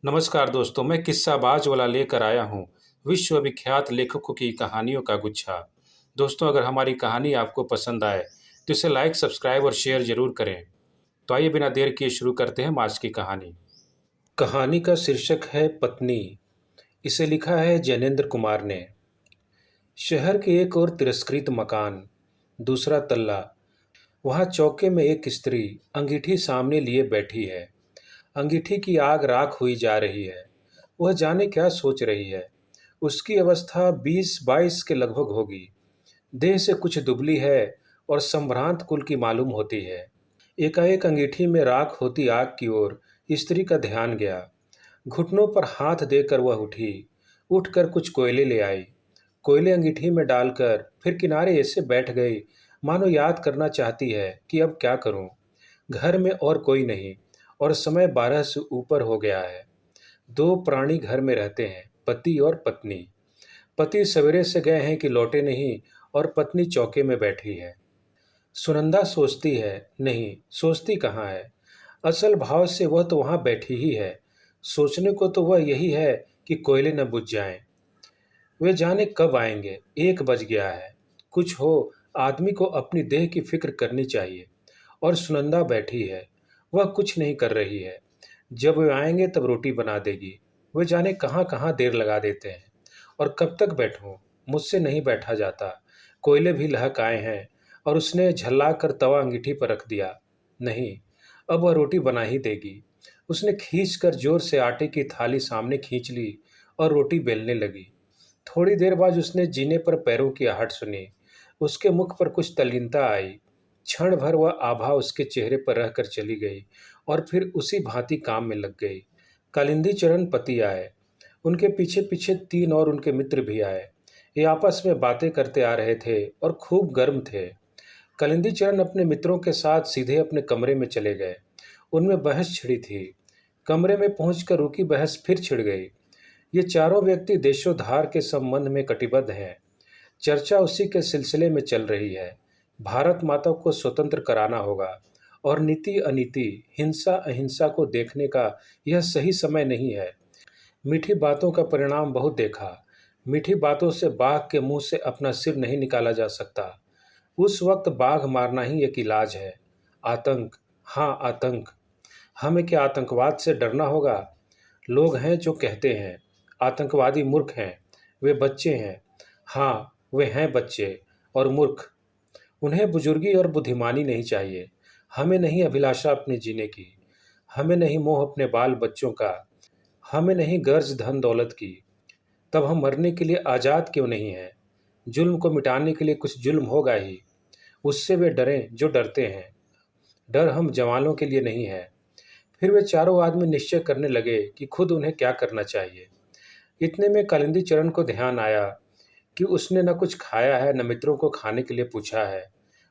नमस्कार दोस्तों, मैं किस्साबाज वाला लेकर आया हूँ विश्वविख्यात लेखकों की कहानियों का गुच्छा। दोस्तों, अगर हमारी कहानी आपको पसंद आए तो इसे लाइक, सब्सक्राइब और शेयर जरूर करें। तो आइए बिना देर किए शुरू करते हैं हम आज की कहानी। कहानी का शीर्षक है पत्नी। इसे लिखा है जैनेन्द्र कुमार ने। शहर के एक और तिरस्कृत मकान, दूसरा तल्ला। वहाँ चौके में एक स्त्री अंगीठी सामने लिए बैठी है। अंगीठी की आग राख हुई जा रही है। वह जाने क्या सोच रही है। उसकी अवस्था 20-22 के लगभग होगी। देह से कुछ दुबली है और संभ्रांत कुल की मालूम होती है। एकाएक अंगीठी में राख होती आग की ओर स्त्री का ध्यान गया। घुटनों पर हाथ देकर वह उठी। उठकर कुछ कोयले ले आई। कोयले अंगीठी में डालकर फिर किनारे ऐसे बैठ गई मानो याद करना चाहती है कि अब क्या करूं। घर में और कोई नहीं और समय 12 से ऊपर हो गया है। दो प्राणी घर में रहते हैं, पति और पत्नी। पति सवेरे से गए हैं कि लौटे नहीं और पत्नी चौके में बैठी है। सुनंदा सोचती है, नहीं सोचती कहाँ है। असल भाव से वह तो वहाँ बैठी ही है। सोचने को तो वह यही है कि कोयले न बुझ जाएं। वे जाने कब आएंगे। 1 बज गया है। कुछ हो, आदमी को अपनी देह की फिक्र करनी चाहिए। और सुनंदा बैठी है। वह कुछ नहीं कर रही है। जब वे आएंगे तब रोटी बना देगी। वे जाने कहाँ कहाँ देर लगा देते हैं। और कब तक बैठूं? मुझसे नहीं बैठा जाता। कोयले भी लहक आए हैं और उसने झल्ला कर तवा अंगीठी पर रख दिया। नहीं, अब वह रोटी बना ही देगी। उसने खींचकर जोर से आटे की थाली सामने खींच ली और रोटी बेलने लगी। थोड़ी देर बाद उसने जीने पर पैरों की आहट सुनी। उसके मुख पर कुछ तल्लीनता आई। क्षण भर वह आभा उसके चेहरे पर रहकर चली गई और फिर उसी भांति काम में लग गई। कालिंदी चरण पति आए। उनके पीछे पीछे 3 और उनके मित्र भी आए। ये आपस में बातें करते आ रहे थे और खूब गर्म थे। कालिंदी चरण अपने मित्रों के साथ सीधे अपने कमरे में चले गए। उनमें बहस छिड़ी थी। कमरे में पहुंचकर रुकी बहस फिर छिड़ गई। ये चारों व्यक्ति देशोद्धार के संबंध में कटिबद्ध हैं। चर्चा उसी के सिलसिले में चल रही है। भारत माता को स्वतंत्र कराना होगा और नीति अनीति, हिंसा अहिंसा को देखने का यह सही समय नहीं है। मीठी बातों का परिणाम बहुत देखा। मीठी बातों से बाघ के मुंह से अपना सिर नहीं निकाला जा सकता। उस वक्त बाघ मारना ही एक इलाज है। आतंक, हाँ आतंक। हमें क्या आतंकवाद से डरना होगा? लोग हैं जो कहते हैं आतंकवादी मूर्ख हैं, वे बच्चे हैं। हाँ, वे हैं बच्चे और मूर्ख। उन्हें बुजुर्गी और बुद्धिमानी नहीं चाहिए। हमें नहीं अभिलाषा अपने जीने की। हमें नहीं मोह अपने बाल बच्चों का। हमें नहीं गर्ज धन दौलत की। तब हम मरने के लिए आज़ाद क्यों नहीं हैं? जुल्म को मिटाने के लिए कुछ जुल्म होगा ही। उससे वे डरें जो डरते हैं। डर हम जवानों के लिए नहीं है। फिर वे चारों आदमी निश्चय करने लगे कि खुद उन्हें क्या करना चाहिए। इतने में कालिंदी चरण को ध्यान आया कि उसने न कुछ खाया है न मित्रों को खाने के लिए पूछा है।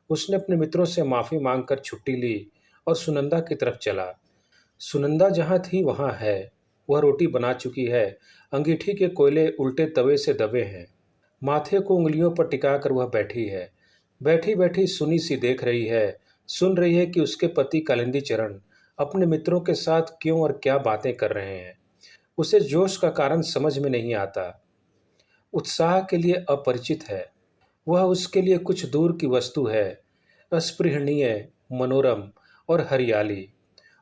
उसने अपने मित्रों से माफ़ी मांगकर छुट्टी ली और सुनंदा की तरफ चला। सुनंदा जहाँ थी वहाँ है। वह रोटी बना चुकी है। अंगीठी के कोयले उल्टे तवे से दबे हैं। माथे को उंगलियों पर टिकाकर वह बैठी है। बैठी बैठी सुनी सी देख रही है। सुन रही है कि उसके पति कालिंदी चरण अपने मित्रों के साथ क्यों और क्या बातें कर रहे हैं। उसे जोश का कारण समझ में नहीं आता। उत्साह के लिए अपरिचित है। वह उसके लिए कुछ दूर की वस्तु है, अस्पृहणीय, मनोरम और हरियाली।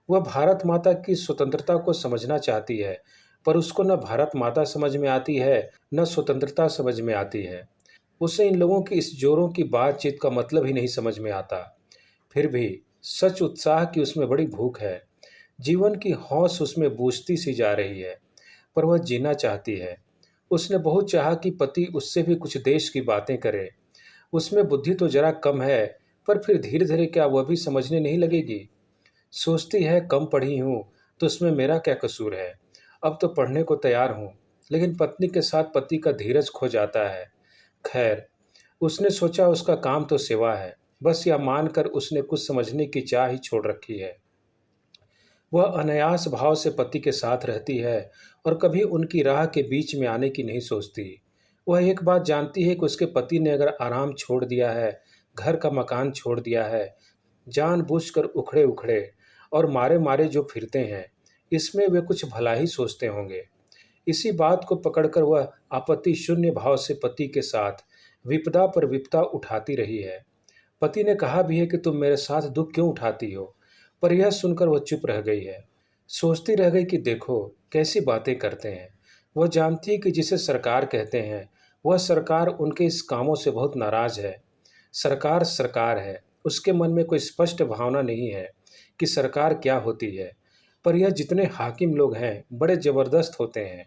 वह भारत माता की स्वतंत्रता को समझना चाहती है, पर उसको न भारत माता समझ में आती है न स्वतंत्रता समझ में आती है। उसे इन लोगों की इस जोरों की बातचीत का मतलब ही नहीं समझ में आता। फिर भी सच उत्साह की उसमें बड़ी भूख है। जीवन की हौस उसमें बूझती सी जा रही है, पर वह जीना चाहती है। उसने बहुत चाहा कि पति उससे भी कुछ देश की बातें करे। उसमें बुद्धि तो जरा कम है, पर फिर धीरे धीरे क्या वह भी समझने नहीं लगेगी? सोचती है कम पढ़ी हूँ तो उसमें मेरा क्या कसूर है। अब तो पढ़ने को तैयार हूँ। लेकिन पत्नी के साथ पति का धीरज खो जाता है। खैर, उसने सोचा उसका काम तो सेवा है। बस यह मानकर उसने कुछ समझने की चाह ही छोड़ रखी है। वह अनायास भाव से पति के साथ रहती है और कभी उनकी राह के बीच में आने की नहीं सोचती। वह एक बात जानती है कि उसके पति ने अगर आराम छोड़ दिया है, घर का मकान छोड़ दिया है, जानबूझकर उखड़े उखड़े और मारे मारे जो फिरते हैं, इसमें वे कुछ भला ही सोचते होंगे। इसी बात को पकड़कर वह आपत्ति शून्य भाव से पति के साथ विपदा पर विपदा उठाती रही है। पति ने कहा भी है कि तुम मेरे साथ दुख क्यों उठाती हो, पर यह सुनकर वह चुप रह गई है। सोचती रह गई कि देखो कैसी बातें करते हैं। वह जानती है कि जिसे सरकार कहते हैं वह सरकार उनके इस कामों से बहुत नाराज है। सरकार सरकार है, उसके मन में कोई स्पष्ट भावना नहीं है कि सरकार क्या होती है। पर यह जितने हाकिम लोग हैं बड़े जबरदस्त होते हैं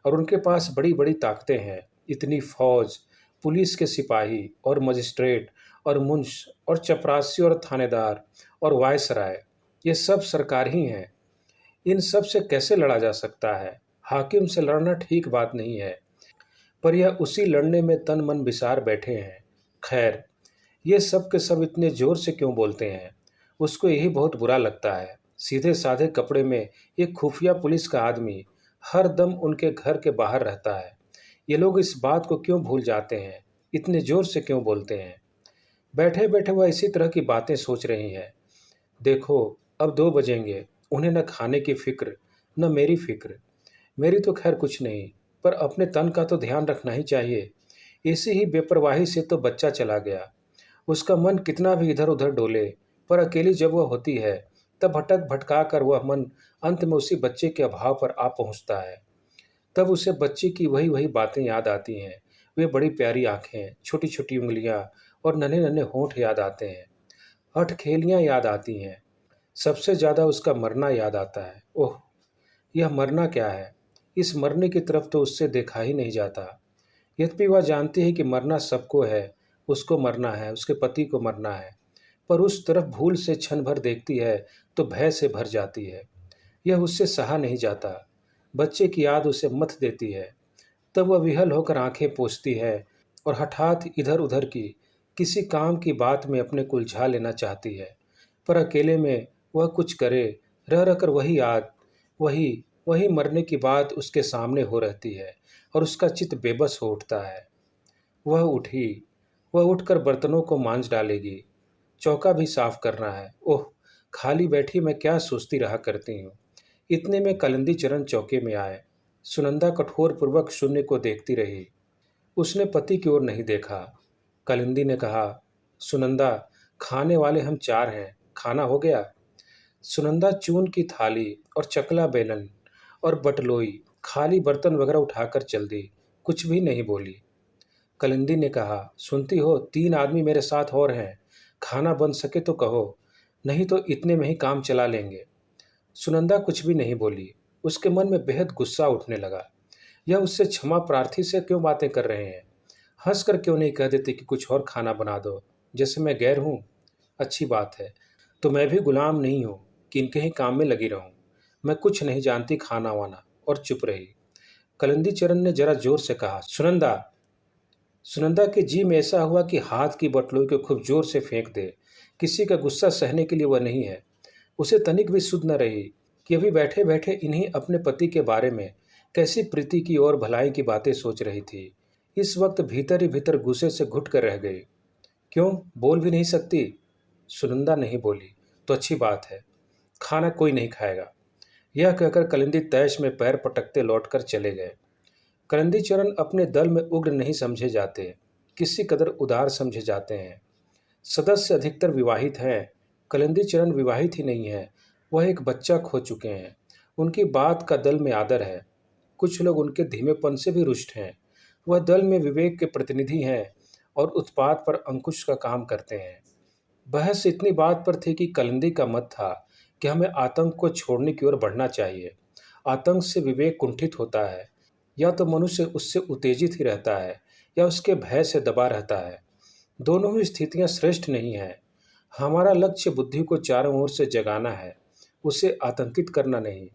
और उनके पास बड़ी बड़ी ताकतें हैं। इतनी फौज, पुलिस के सिपाही और मजिस्ट्रेट और मुंश और चपरासी और थानेदार और वायसराय, ये सब सरकार ही हैं। इन सब से कैसे लड़ा जा सकता है? हाकिम से लड़ना ठीक बात नहीं है, पर यह उसी लड़ने में तन मन बिसार बैठे हैं। खैर, ये सब के सब इतने जोर से क्यों बोलते हैं? उसको यही बहुत बुरा लगता है। सीधे साधे कपड़े में एक खुफिया पुलिस का आदमी हर दम उनके घर के बाहर रहता है। ये लोग इस बात को क्यों भूल जाते हैं? इतने जोर से क्यों बोलते हैं? बैठे बैठे वह इसी तरह की बातें सोच रही हैं। देखो, अब 2 बजेंगे, उन्हें न खाने की फिक्र, न मेरी फिक्र। मेरी तो खैर कुछ नहीं, पर अपने तन का तो ध्यान रखना ही चाहिए। इसी ही बेपरवाही से तो बच्चा चला गया। उसका मन कितना भी इधर उधर डोले, पर अकेली जब वह होती है तब भटक भटका कर वह मन अंत में उसी बच्चे के अभाव पर आ पहुंचता है। तब उसे बच्चे की वही वही बातें याद आती हैं। वे बड़ी प्यारी आंखें, छोटी छोटी उंगलियां और नन्हे नन्हे होंठ याद आते हैं। हठखेलियां याद आती हैं। सबसे ज्यादा उसका मरना याद आता है। ओह, यह मरना क्या है? इस मरने की तरफ तो उससे देखा ही नहीं जाता। यद्यपि वह जानती है कि मरना सबको है, उसको मरना है, उसके पति को मरना है, पर उस तरफ भूल से क्षण भर देखती है तो भय से भर जाती है। यह उससे सहा नहीं जाता। बच्चे की याद उसे मथ देती है। तब वह विहल होकर आंखें पोंछती है और हठात इधर उधर की किसी काम की बात में अपने को उलझा लेना चाहती है। पर अकेले में वह कुछ करे, रह रहकर वही याद, वही वही मरने की बात उसके सामने हो रहती है और उसका चित्त बेबस हो उठता है। वह उठी। वह उठकर बर्तनों को मांज डालेगी। चौका भी साफ करना है। ओह, खाली बैठी मैं क्या सोचती रहा करती हूँ। इतने में कलिंदी चरण चौके में आए। सुनंदा कठोर पूर्वक शून्य को देखती रही। उसने पति की ओर नहीं देखा। कलिंदी ने कहा, सुनंदा, खाने वाले हम 4 हैं, खाना हो गया? सुनंदा चून की थाली और चकला बेलन और बटलोई, खाली बर्तन वगैरह उठाकर चल दी। कुछ भी नहीं बोली। कलिंदी ने कहा, सुनती हो, 3 आदमी मेरे साथ और हैं। खाना बन सके तो कहो, नहीं तो इतने में ही काम चला लेंगे। सुनंदा कुछ भी नहीं बोली। उसके मन में बेहद गुस्सा उठने लगा। यह उससे क्षमा प्रार्थी से क्यों बातें कर रहे हैं? हंसकर क्यों नहीं कह देते कि कुछ और खाना बना दो, जैसे मैं गैर हूँ? अच्छी बात है, तो मैं भी गुलाम नहीं हूँ कि इनके ही काम में लगी रहूं। मैं कुछ नहीं जानती खाना वाना, और चुप रही। कलिंदी चरण ने जरा जोर से कहा, सुनंदा। सुनंदा के जी में ऐसा हुआ कि हाथ की बटलोई को खूब जोर से फेंक दे। किसी का गुस्सा सहने के लिए वह नहीं है। उसे तनिक भी सुध न रही कि अभी बैठे बैठे इन्हीं अपने पति के बारे में कैसी प्रीति की और भलाई की बातें सोच रही थी। इस वक्त भीतर ही भीतर गुस्से से घुट कर रह गई। क्यों, बोल भी नहीं सकती? सुनंदा नहीं बोली तो अच्छी बात है, खाना कोई नहीं खाएगा। यह कहकर कलिंदी तैश में पैर पटकते लौटकर चले गए। कलिंदी चरण अपने दल में उग्र नहीं समझे जाते, किसी कदर उदार समझे जाते हैं। सदस्य अधिकतर विवाहित हैं। कलिंदी चरण विवाहित ही नहीं है। वह एक बच्चा खो चुके हैं। उनकी बात का दल में आदर है। कुछ लोग उनके धीमेपन से भी रुष्ट हैं। वह दल में विवेक के प्रतिनिधि हैं और उत्पात पर अंकुश का काम करते हैं। बहस इतनी बात पर थी कि कलिंदी का मत था कि हमें आतंक को छोड़ने की ओर बढ़ना चाहिए। आतंक से विवेक कुंठित होता है। या तो मनुष्य उससे उत्तेजित ही रहता है या उसके भय से दबा रहता है। दोनों ही स्थितियां श्रेष्ठ नहीं हैं। हमारा लक्ष्य बुद्धि को चारों ओर से जगाना है, उसे आतंकित करना नहीं।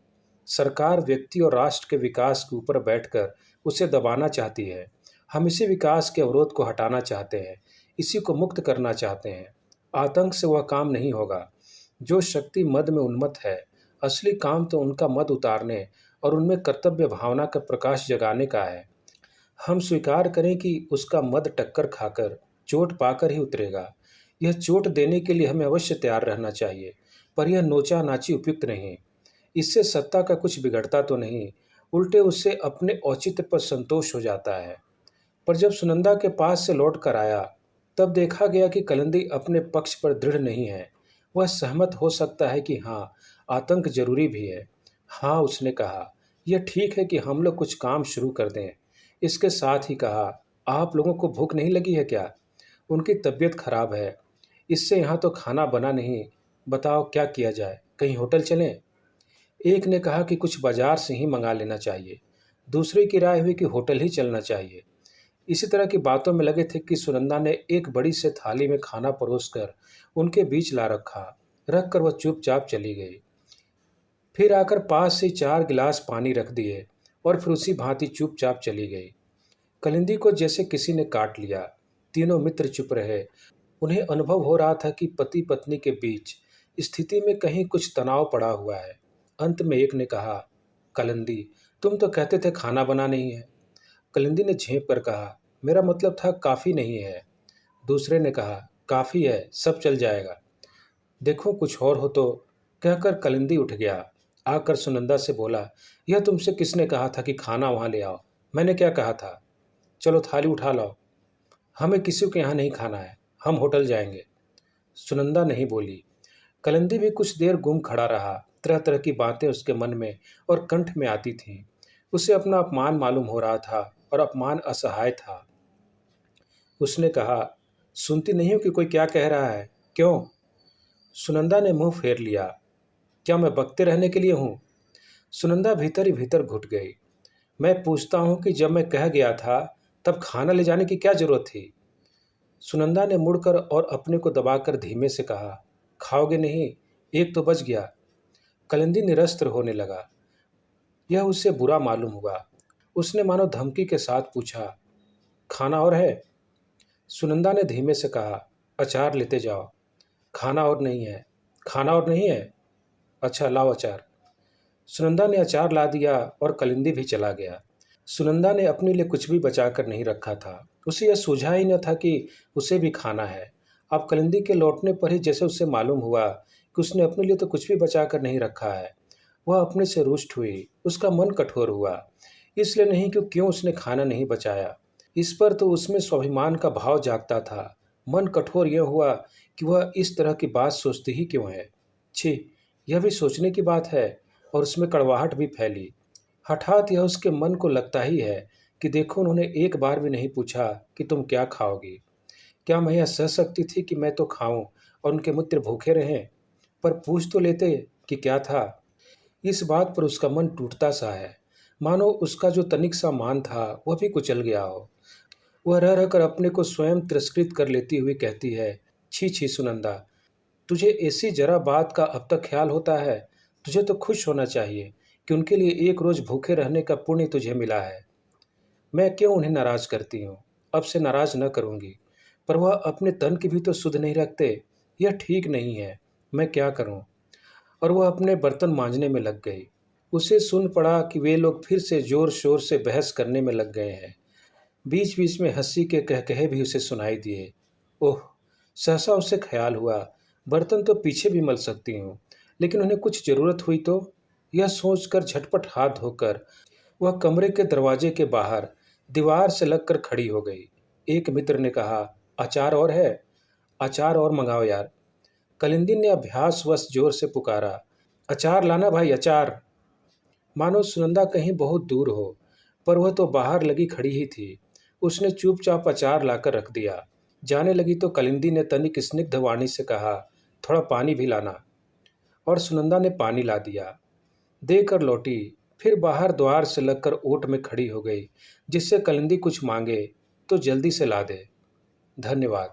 सरकार व्यक्ति और राष्ट्र के विकास के ऊपर बैठकर उसे दबाना चाहती है। हम इसी विकास के अवरोध को हटाना चाहते हैं, इसी को मुक्त करना चाहते हैं। आतंक से वह काम नहीं होगा। जो शक्ति मद में उन्मत्त है, असली काम तो उनका मद उतारने और उनमें कर्तव्य भावना का प्रकाश जगाने का है। हम स्वीकार करें कि उसका मद टक्कर खाकर चोट पाकर ही उतरेगा। यह चोट देने के लिए हमें अवश्य तैयार रहना चाहिए, पर यह नोचा नाची उपयुक्त नहीं। इससे सत्ता का कुछ बिगड़ता तो नहीं, उल्टे उससे अपने औचित्य पर संतोष हो जाता है। पर जब सुनंदा के पास से लौट कर आया, तब देखा गया कि कलिंदी अपने पक्ष पर दृढ़ नहीं है। वह सहमत हो सकता है कि हाँ, आतंक जरूरी भी है। हाँ, उसने कहा, यह ठीक है कि हम लोग कुछ काम शुरू कर दें। इसके साथ ही कहा, आप लोगों को भूख नहीं लगी है क्या? उनकी तबीयत खराब है, इससे यहाँ तो खाना बना नहीं। बताओ क्या किया जाए, कहीं होटल चलें? एक ने कहा कि कुछ बाजार से ही मंगा लेना चाहिए। दूसरे की राय हुई कि होटल ही चलना चाहिए। इसी तरह की बातों में लगे थे कि सुनंदा ने एक बड़ी से थाली में खाना परोसकर उनके बीच ला रखा। रख कर वह चुपचाप चली गई। फिर आकर पास से 4 गिलास पानी रख दिए और फिर उसी भांति चुपचाप चली गई। कलिंदी को जैसे किसी ने काट लिया। तीनों मित्र चुप रहे। उन्हें अनुभव हो रहा था कि पति पत्नी के बीच स्थिति में कहीं कुछ तनाव पड़ा हुआ है। अंत में एक ने कहा, कलिंदी, तुम तो कहते थे खाना बना नहीं है। कलिंदी ने झेंप कर कहा, मेरा मतलब था काफ़ी नहीं है। दूसरे ने कहा, काफ़ी है, सब चल जाएगा। देखो कुछ और हो तो। कहकर कलिंदी उठ गया। आकर सुनंदा से बोला, यह तुमसे किसने कहा था कि खाना वहाँ ले आओ? मैंने क्या कहा था? चलो थाली उठा लाओ। हमें किसी के यहाँ नहीं खाना है, हम होटल जाएंगे। सुनंदा नहीं बोली। कलिंदी भी कुछ देर गुम खड़ा रहा। तरह तरह की बातें उसके मन में और कंठ में आती थीं। उसे अपना अपमान मालूम हो रहा था और अपमान असहाय था। उसने कहा, सुनती नहीं हो कि कोई क्या कह रहा है? क्यों? सुनंदा ने मुंह फेर लिया। क्या मैं बकते रहने के लिए हूँ? सुनंदा भीतर ही भीतर घुट गई। मैं पूछता हूँ कि जब मैं कह गया था तब खाना ले जाने की क्या जरूरत थी? सुनंदा ने मुड़कर और अपने को दबाकर धीमे से कहा, खाओगे नहीं? एक तो बच गया। कलिंदी निरस्त्र होने लगा। यह उसे बुरा मालूम हुआ। उसने मानो धमकी के साथ पूछा, खाना और है? सुनंदा ने धीमे से कहा, अचार लेते जाओ। खाना और नहीं है। खाना और नहीं है? अच्छा लाओ अचार। सुनंदा ने अचार ला दिया और कलिंदी भी चला गया। सुनंदा ने अपने लिए कुछ भी बचा कर नहीं रखा था। उसे यह सूझा ही न था कि उसे भी खाना है। अब कलिंदी के लौटने पर ही जैसे उसे मालूम हुआ कि उसने अपने लिए तो कुछ भी बचा कर नहीं रखा है। वह अपने से रुष्ट हुई। उसका मन कठोर हुआ। इसलिए नहीं कि क्यों उसने खाना नहीं बचाया, इस पर तो उसमें स्वाभिमान का भाव जागता था। मन कठोर यह हुआ कि वह इस तरह की बात सोचती ही क्यों है। छी, यह भी सोचने की बात है। और उसमें कड़वाहट भी फैली। हठात यह उसके मन को लगता ही है कि देखो, उन्होंने एक बार भी नहीं पूछा कि तुम क्या खाओगी। क्या मैं यह सह सकती थी कि मैं तो खाऊं और उनके मित्र भूखे रहें? पर पूछ तो लेते कि क्या था। इस बात पर उसका मन टूटता सा है, मानो उसका जो तनिक सा मान था वह भी कुचल गया हो। वह रह रहकर अपने को स्वयं तिरस्कृत कर लेती हुई कहती है, छी छी सुनंदा, तुझे ऐसी जरा बात का अब तक ख्याल होता है? तुझे तो खुश होना चाहिए कि उनके लिए एक रोज भूखे रहने का पुण्य तुझे मिला है। मैं क्यों उन्हें नाराज करती हूँ? अब से नाराज न करूँगी। पर वह अपने तन की भी तो सुध नहीं रखते। यह ठीक नहीं है। मैं क्या करूँ? और वह अपने बर्तन मांजने में लग गई। उसे सुन पड़ा कि वे लोग फिर से जोर शोर से बहस करने में लग गए हैं। बीच बीच में हंसी के कहकहे भी उसे सुनाई दिए। ओह! सहसा उसे ख्याल हुआ, बर्तन तो पीछे भी मल सकती हूँ, लेकिन उन्हें कुछ ज़रूरत हुई तो? यह सोचकर झटपट हाथ धोकर वह कमरे के दरवाजे के बाहर दीवार से लगकर खड़ी हो गई। एक मित्र ने कहा, अचार और है? अचार और मंगाओ यार। कलिंदी ने अभ्यासवश जोर से पुकारा, अचार लाना भाई, अचार। मानो सुनंदा कहीं बहुत दूर हो, पर वह तो बाहर लगी खड़ी ही थी। उसने चुपचाप अचार लाकर रख दिया। जाने लगी तो कलिंदी ने तनिक स्निग्ध वाणी से कहा, थोड़ा पानी भी लाना। और सुनंदा ने पानी ला दिया। देकर लौटी। फिर बाहर द्वार से लगकर ओट में खड़ी हो गई, जिससे कलिंदी कुछ मांगे तो जल्दी से ला दे। धन्यवाद।